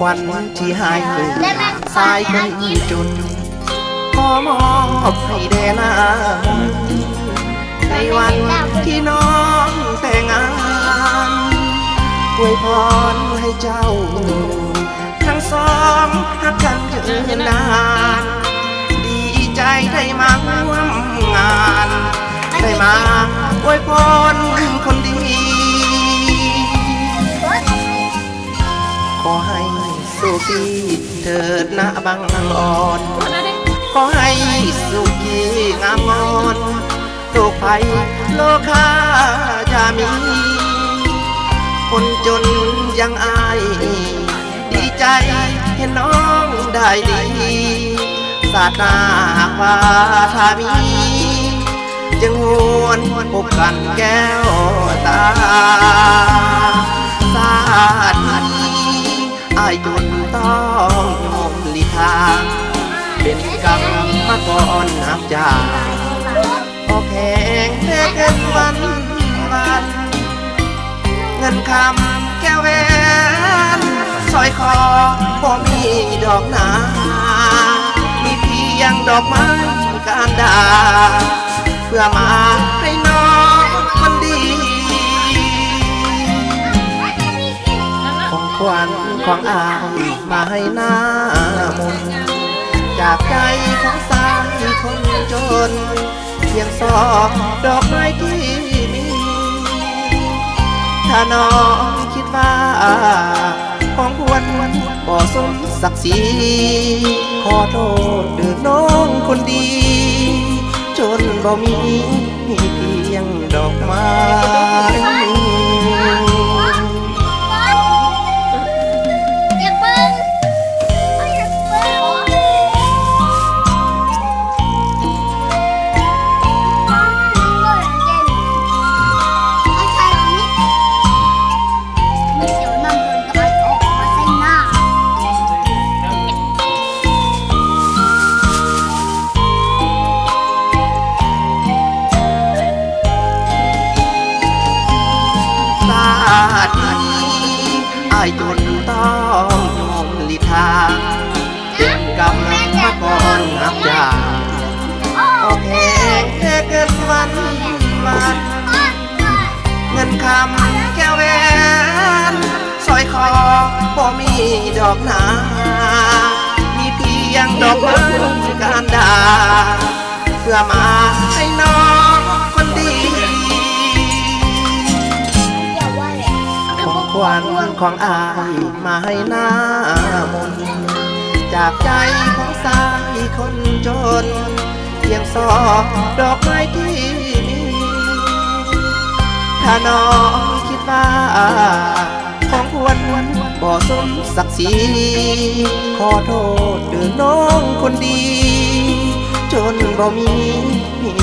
วันที่หายสายคนจนขอมอบให้แด่หน้าในวันที่น้องแต่งงานอวยพรให้เจ้าทั้งสองรักกันยืนนานดีใจได้มาร่วมงานได้มาอวยพรคนดีขอให้สุขีเถิดนะบางอ่อนขอให้สุขีงามงอนโรคภัยโลคาจะมีคนจนยังอายดีใจเห็นน้องได้ดีศาสนาว่าถ้ามีจึงหวนพบกันแก้วตาศาสนาอายจนต้องยอมหลีกทางเป็นกรรมมาก่อนนับจากพอแข่งแพ้กันวันเงินคำแก้วแหวนสร้อยคอพอมีดอกหนามีเพียงดอกไม้การดาเพื่อมาให้น้องคนดีของขวัญของอายมาให้หน้ามนจากใจของสายคนจนเพียงสองดอกไม้ที่มีถ้าน้องคิดว่าของควรบ่สมศักดิ์ศรีขอโทษเด้อน้องคนดีจนบ่มีเพียงดอกไม้อายจนต้องยอมหลีกทางเป็นกรรมมาก่อนนับจากโอเคแค่เกินวันเงินคำแก้วแหวนสร้อยคอบ่มีดอกหนามีเพียงดอกไม้การดาเพื่อมาให้น้องคนดีของขวัญของอายมาให้หน้ามนจากใจของสายคนจนเพียงสองดอกไม้ที่มีถ้าน้องคิดว่าของควรบ่สมศักดิ์ศรีขอโทษเด้อน้องคนดีจนบ่มี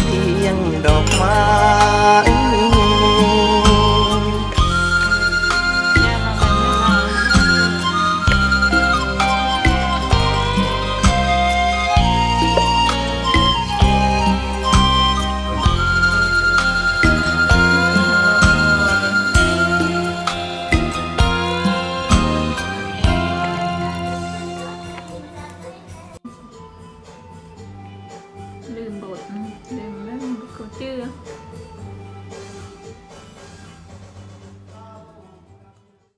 เพียงดอกไม้ลืมบทลืมแล้วเขาชื่อ